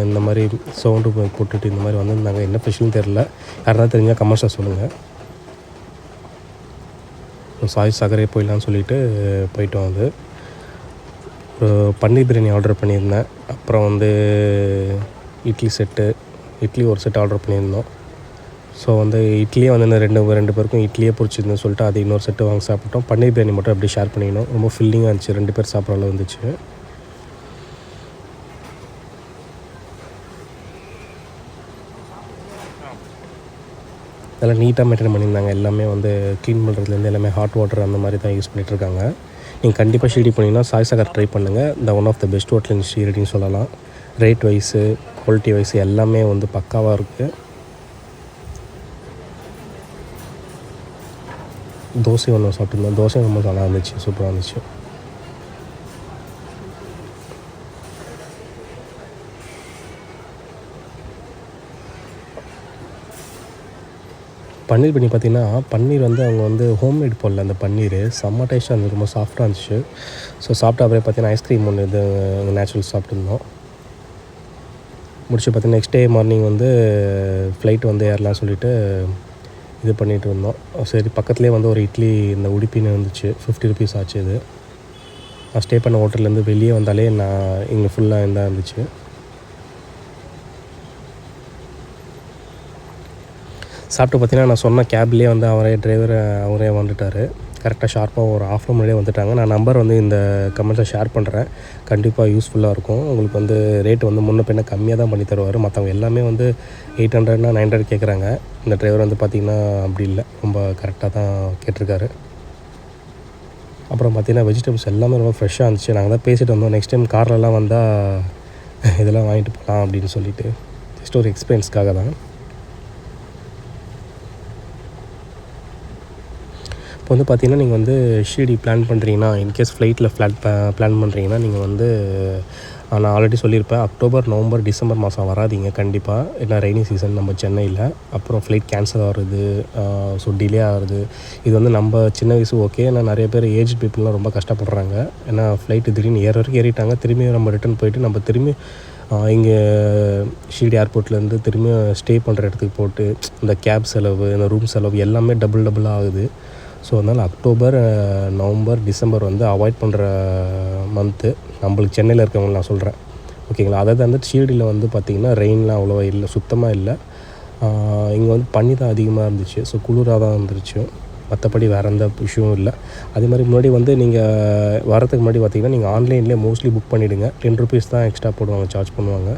இந்த மாதிரி சவுண்டு போட்டுட்டு இந்த மாதிரி வந்திருந்தாங்க. என்ன ஸ்பெஷல்னு தெரில, யாராவது தெரிஞ்சால் கமெண்ட்ஸில் சொல்லுங்கள். சாய் சாகரே போயிடலான்னு சொல்லிவிட்டு போயிட்டோம். அது ஒரு பன்னீர் பிரியாணி ஆர்டர் பண்ணியிருந்தேன். அப்புறம் வந்து இட்லி ஒரு செட் ஆர்டர் பண்ணியிருந்தோம். ஸோ வந்து இட்லியே வந்து ரெண்டு பேருக்கும் இட்லியே பிடிச்சிருந்துன்னு சொல்லிட்டு அது இன்னொரு செட்டு வாங்கி சாப்பிட்டோம். பன்னீர் பிரியாணி மட்டும் அப்படியே ஷேர் பண்ணிக்கணும். ரொம்ப ஃபில்லிங்காக இருந்துச்சு, 2 பேர் சாப்பிட்ற அளவு இருந்துச்சு. அதெல்லாம் நீட்டாக மெயின்டைன் பண்ணியிருந்தாங்க. எல்லாமே வந்து க்ளீன் பண்ணுறதுலேருந்து எல்லாமே ஹாட் வாட்டர் அந்த மாதிரி தான் யூஸ் பண்ணிகிட்ருக்காங்க. நீங்கள் கண்டிப்பாக ஷீரடி போனீங்கன்னா சாய் சாகர் ட்ரை பண்ணுங்கள். இந்த one of the best hotel in ஷீரடின்னு சொல்லலாம். ரேட் வைஸு, குவாலிட்டி வைஸு எல்லாமே வந்து பக்காவாக இருக்குது. தோசை ஒன்று சாப்பிட்ருந்தோம். தோசை ரொம்ப நல்லா இருந்துச்சு, சூப்பராக இருந்துச்சு. பன்னீர் பண்ணி பார்த்திங்கன்னா, பன்னீர் வந்து அவங்க வந்து ஹோம்மேட் போடல. அந்த பன்னீர் செம்ம டேஸ்ட்டாக இருந்துச்சு, ரொம்ப சாஃப்டாக இருந்துச்சு. ஸோ சாப்பிட்டா அப்புறம் பார்த்திங்கன்னா ஐஸ்கிரீம் ஒன்று இது நேச்சுரல் சாப்பிட்ருந்தோம். முடிச்சு பார்த்திங்கன்னா நெக்ஸ்ட் டே மார்னிங் வந்து ஃப்ளைட் வந்து ஏறலாம் சொல்லிவிட்டு இது பண்ணிகிட்டு இருந்தோம். சரி, பக்கத்துலேயே வந்து ஒரு இட்லி இந்த உடுப்பின்னு இருந்துச்சு. 50 ருபீஸ் ஆச்சு. இது நான் ஸ்டே பண்ண ஹோட்டல்லேருந்து வெளியே வந்தாலே இங்கே ஃபுல்லாக இதாக இருந்துச்சு. சாப்பிட்டு பார்த்திங்கன்னா நான் சொன்ன கேப்லேயே வந்து அவரே வந்துட்டார். கரெக்டாக ஷார்ப்பாக ஒரு ஹாஃப் அன் முன்னாடியே வந்துட்டாங்க. நான் நம்பர் வந்து இந்த கமெண்ட்ஸை ஷேர் பண்ணுறேன். கண்டிப்பாக யூஸ்ஃபுல்லாக இருக்கும் உங்களுக்கு. வந்து ரேட்டு வந்து முன்ன பின்ன கம்மியாக தான் பண்ணி தருவார். மற்றவங்க எல்லாமே வந்து 800னா 900 கேட்குறாங்க. இந்த டிரைவர் வந்து பார்த்திங்கன்னா அப்படி இல்லை, ரொம்ப கரெக்டாக தான் கேட்டிருக்காரு. அப்புறம் பார்த்திங்கன்னா வெஜிடபிள்ஸ் எல்லாமே ரொம்ப ஃப்ரெஷ்ஷாக இருந்துச்சு. நாங்கள் தான் பேசிகிட்டு வந்தோம், நெக்ஸ்ட் டைம் கார்லலாம் வந்தால் இதெல்லாம் வாங்கிட்டு போகலாம் அப்படின்னு சொல்லிட்டு. ஜஸ்ட் ஒரு எக்ஸ்பீரியன்ஸ்க்காக தான். இப்போ வந்து பார்த்திங்கன்னா நீங்கள் வந்து ஷீரடி பிளான் பண்ணுறீங்கன்னா, இன்கேஸ் ஃப்ளைட்டில் பிளான் பண்ணுறீங்கன்னா நீங்கள் வந்து நான் ஆல்ரெடி சொல்லியிருப்பேன், அக்டோபர், நவம்பர், டிசம்பர் மாதம் வராதிங்க கண்டிப்பாக. ஏன்னா ரெய்னி சீசன் நம்ம சென்னையில். அப்புறம் ஃப்ளைட் கேன்சல் ஆகிறது, ஸோ டிலே ஆகிறது. இது வந்து நம்ம சின்ன வயசு ஓகே. ஏன்னா நிறைய பேர் ஏஜ் பீப்புளெலாம் ரொம்ப கஷ்டப்படுறாங்க. ஏன்னா ஃப்ளைட்டு திடீர்னு வரைக்கும் ஏறிட்டாங்க. திரும்பி நம்ம ரிட்டன் போயிட்டு நம்ம திரும்பி இங்கே ஷீரடி ஏர்போர்ட்லேருந்து திரும்பி ஸ்டே பண்ணுற இடத்துக்கு போட்டு இந்த கேப் செலவு, இந்த ரூம் செலவு எல்லாமே டபுளாக ஆகுது. ஸோ அதனால் அக்டோபர், நவம்பர், டிசம்பர் வந்து அவாய்ட் பண்ணுற மந்த்து நம்மளுக்கு சென்னையில் இருக்கவங்க நான் சொல்கிறேன், ஓகேங்களா. அதாவது வந்து ஷீரடியில் வந்து பார்த்திங்கன்னா ரெயின்லாம் அவ்வளோவா இல்லை, சுத்தமாக இல்லை. இங்கே வந்து பனி தான் அதிகமாக இருந்துச்சு. ஸோ குளிராக தான் இருந்துச்சு, மற்றபடி வேறு எந்த இஷ்யூவும் இல்லை. அதே மாதிரி முன்னாடி வந்து நீங்கள் வரதுக்கு முன்னாடி பார்த்திங்கன்னா நீங்கள் ஆன்லைன்லேயே மோஸ்ட்லி புக் பண்ணிவிடுங்க. 10 ருபீஸ் தான் எக்ஸ்ட்ரா போடுவாங்க, சார்ஜ் பண்ணுவாங்க.